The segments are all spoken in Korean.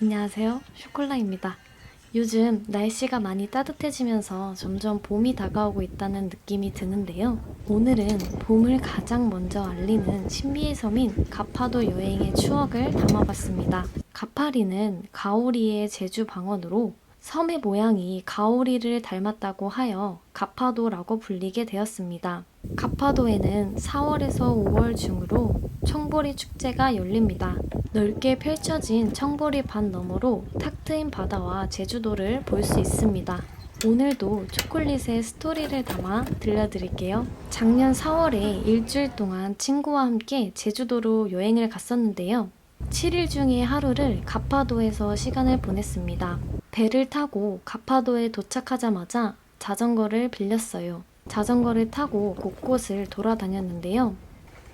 안녕하세요. 쇼콜라입니다. 요즘 날씨가 많이 따뜻해지면서 점점 봄이 다가오고 있다는 느낌이 드는데요. 오늘은 봄을 가장 먼저 알리는 신비의 섬인 가파도 여행의 추억을 담아봤습니다. 가파리는 가오리의 제주 방언으로 섬의 모양이 가오리를 닮았다고 하여 가파도라고 불리게 되었습니다. 가파도에는 4월에서 5월 중으로 청보리 축제가 열립니다. 넓게 펼쳐진 청보리 반 너머로 탁 트인 바다와 제주도를 볼 수 있습니다. 오늘도 초콜릿의 스토리를 담아 들려드릴게요. 작년 4월에 일주일 동안 친구와 함께 제주도로 여행을 갔었는데요. 7일 중에 하루를 가파도에서 시간을 보냈습니다. 배를 타고 가파도에 도착하자마자 자전거를 빌렸어요. 자전거를 타고 곳곳을 돌아다녔는데요.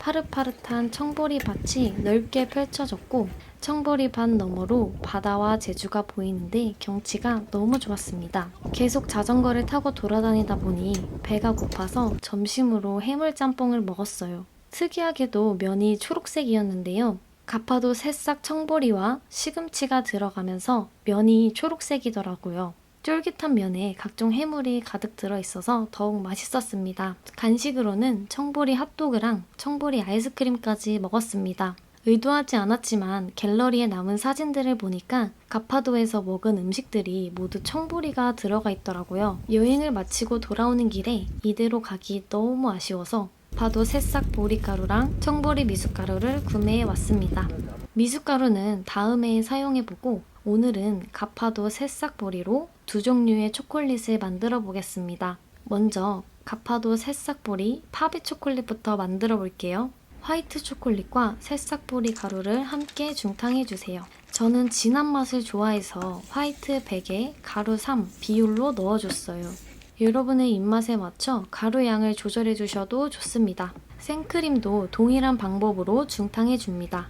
파릇파릇한 청보리 밭이 넓게 펼쳐졌고 청보리 밭 너머로 바다와 제주가 보이는데 경치가 너무 좋았습니다. 계속 자전거를 타고 돌아다니다 보니 배가 고파서 점심으로 해물짬뽕을 먹었어요. 특이하게도 면이 초록색이었는데요. 가파도 새싹 청보리와 시금치가 들어가면서 면이 초록색이더라고요. 쫄깃한 면에 각종 해물이 가득 들어있어서 더욱 맛있었습니다. 간식으로는 청보리 핫도그랑 청보리 아이스크림까지 먹었습니다. 의도하지 않았지만 갤러리에 남은 사진들을 보니까 가파도에서 먹은 음식들이 모두 청보리가 들어가 있더라고요. 여행을 마치고 돌아오는 길에 이대로 가기 너무 아쉬워서 가파도 새싹 보리가루랑 청보리 미숫가루를 구매해 왔습니다. 미숫가루는 다음에 사용해보고 오늘은 가파도 새싹 보리로 두 종류의 초콜릿을 만들어 보겠습니다. 먼저 가파도 새싹 보리 파베 초콜릿부터 만들어 볼게요. 화이트 초콜릿과 새싹 보리 가루를 함께 중탕해 주세요. 저는 진한 맛을 좋아해서 화이트 100에 가루 3 비율로 넣어줬어요. 여러분의 입맛에 맞춰 가루 양을 조절해 주셔도 좋습니다. 생크림도 동일한 방법으로 중탕해 줍니다.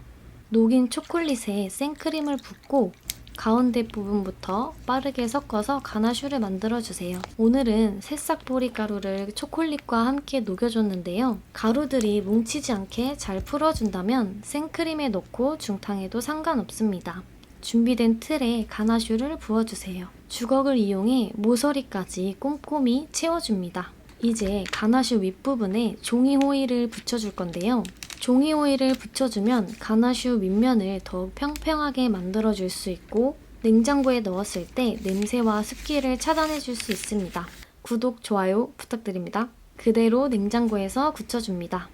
녹인 초콜릿에 생크림을 붓고 가운데 부분부터 빠르게 섞어서 가나슈를 만들어주세요. 오늘은 새싹 보리 가루를 초콜릿과 함께 녹여줬는데요. 가루들이 뭉치지 않게 잘 풀어준다면 생크림에 넣고 중탕해도 상관없습니다. 준비된 틀에 가나슈를 부어주세요. 주걱을 이용해 모서리까지 꼼꼼히 채워줍니다. 이제 가나슈 윗부분에 종이 호일을 붙여줄 건데요. 종이 호일을 붙여주면 가나슈 윗면을 더욱 평평하게 만들어줄 수 있고 냉장고에 넣었을 때 냄새와 습기를 차단해줄 수 있습니다. 구독, 좋아요 부탁드립니다. 그대로 냉장고에서 굳혀줍니다.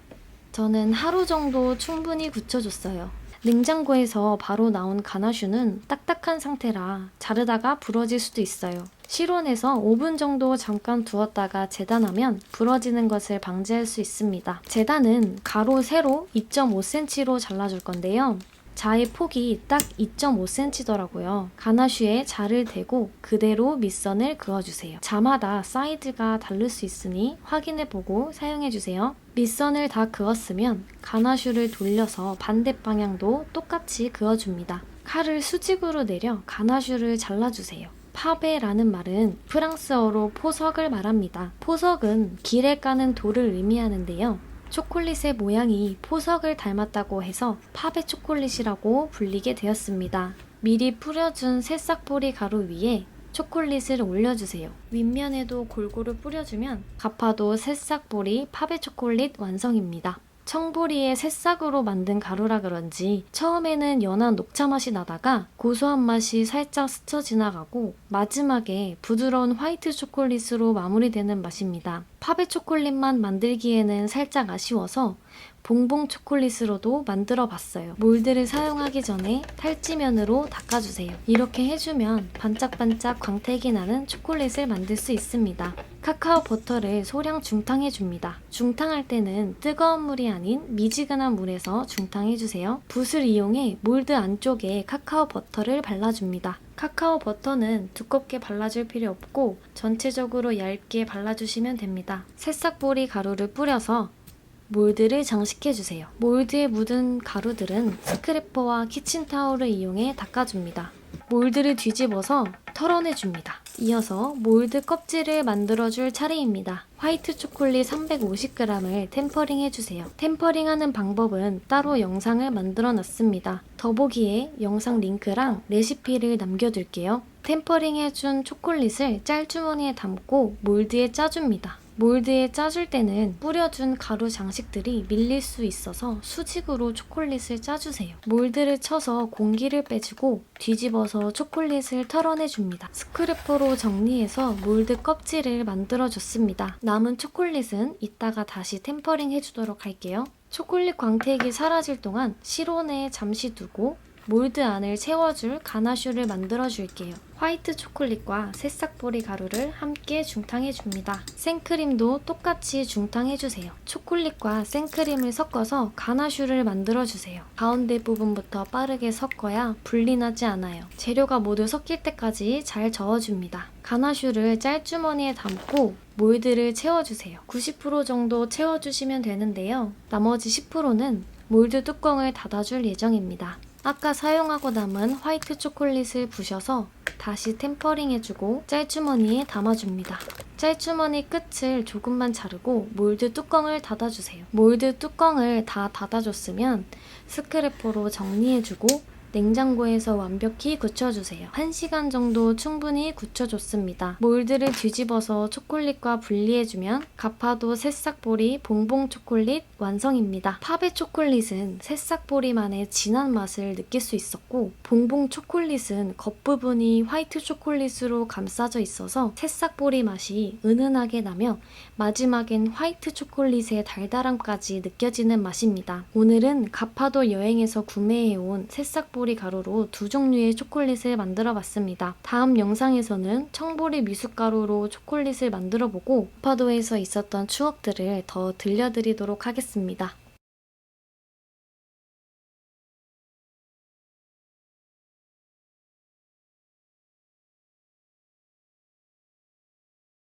저는 하루 정도 충분히 굳혀줬어요. 냉장고에서 바로 나온 가나슈는 딱딱한 상태라 자르다가 부러질 수도 있어요. 실온에서 5분 정도 잠깐 두었다가 재단하면 부러지는 것을 방지할 수 있습니다. 재단은 가로, 세로 2.5cm로 잘라줄 건데요. 자의 폭이 딱 2.5cm더라고요. 가나슈에 자를 대고 그대로 밑선을 그어주세요. 자마다 사이즈가 다를 수 있으니 확인해보고 사용해주세요. 밑선을 다 그었으면 가나슈를 돌려서 반대 방향도 똑같이 그어줍니다. 칼을 수직으로 내려 가나슈를 잘라주세요. 파베라는 말은 프랑스어로 포석을 말합니다. 포석은 길에 까는 돌을 의미하는데요. 초콜릿의 모양이 포석을 닮았다고 해서 파베 초콜릿이라고 불리게 되었습니다. 미리 뿌려준 새싹보리 가루 위에 초콜릿을 올려주세요. 윗면에도 골고루 뿌려주면 가파도 새싹보리 파베 초콜릿 완성입니다. 청보리의 새싹으로 만든 가루라 그런지 처음에는 연한 녹차 맛이 나다가 고소한 맛이 살짝 스쳐 지나가고 마지막에 부드러운 화이트 초콜릿으로 마무리되는 맛입니다. 파베 초콜릿만 만들기에는 살짝 아쉬워서 봉봉 초콜릿으로도 만들어 봤어요. 몰드를 사용하기 전에 탈지면으로 닦아주세요. 이렇게 해주면 반짝반짝 광택이 나는 초콜릿을 만들 수 있습니다. 카카오 버터를 소량 중탕해줍니다. 중탕할 때는 뜨거운 물이 아닌 미지근한 물에서 중탕해주세요. 붓을 이용해 몰드 안쪽에 카카오 버터를 발라줍니다. 카카오 버터는 두껍게 발라줄 필요 없고 전체적으로 얇게 발라주시면 됩니다. 새싹보리 가루를 뿌려서 몰드를 장식해주세요. 몰드에 묻은 가루들은 스크래퍼와 키친타올을 이용해 닦아줍니다. 몰드를 뒤집어서 털어내줍니다. 이어서 몰드 껍질을 만들어줄 차례입니다. 화이트 초콜릿 350g을 템퍼링 해주세요. 템퍼링하는 방법은 따로 영상을 만들어 놨습니다. 더보기에 영상 링크랑 레시피를 남겨둘게요. 템퍼링 해준 초콜릿을 짤주머니에 담고 몰드에 짜줍니다. 몰드에 짜줄 때는 뿌려준 가루 장식들이 밀릴 수 있어서 수직으로 초콜릿을 짜주세요. 몰드를 쳐서 공기를 빼주고 뒤집어서 초콜릿을 털어내줍니다. 스크래퍼로 정리해서 몰드 껍질을 만들어줬습니다. 남은 초콜릿은 이따가 다시 템퍼링 해주도록 할게요. 초콜릿 광택이 사라질 동안 실온에 잠시 두고 몰드 안을 채워줄 가나슈를 만들어줄게요. 화이트 초콜릿과 새싹보리 가루를 함께 중탕해줍니다. 생크림도 똑같이 중탕해주세요. 초콜릿과 생크림을 섞어서 가나슈를 만들어주세요. 가운데 부분부터 빠르게 섞어야 분리나지 않아요. 재료가 모두 섞일 때까지 잘 저어줍니다. 가나슈를 짤주머니에 담고 몰드를 채워주세요. 90% 정도 채워주시면 되는데요. 나머지 10%는 몰드 뚜껑을 닫아줄 예정입니다. 아까 사용하고 남은 화이트 초콜릿을 부셔서 다시 템퍼링 해주고 짤주머니에 담아줍니다. 짤주머니 끝을 조금만 자르고 몰드 뚜껑을 닫아주세요. 몰드 뚜껑을 다 닫아줬으면 스크래퍼로 정리해주고 냉장고에서 완벽히 굳혀주세요. 1시간 정도 충분히 굳혀줬습니다. 몰드를 뒤집어서 초콜릿과 분리해주면 가파도 새싹보리 봉봉 초콜릿 완성입니다. 팝의 초콜릿은 새싹보리만의 진한 맛을 느낄 수 있었고 봉봉 초콜릿은 겉부분이 화이트 초콜릿으로 감싸져 있어서 새싹보리 맛이 은은하게 나며 마지막엔 화이트 초콜릿의 달달함까지 느껴지는 맛입니다. 오늘은 가파도 여행에서 구매해온 새싹보리 가루로 두 종류의 초콜릿을 만들어 봤습니다. 다음 영상에서는 청보리 미숫가루로 초콜릿을 만들어 보고 가파도에서 있었던 추억들을 더 들려드리도록 하겠습니다.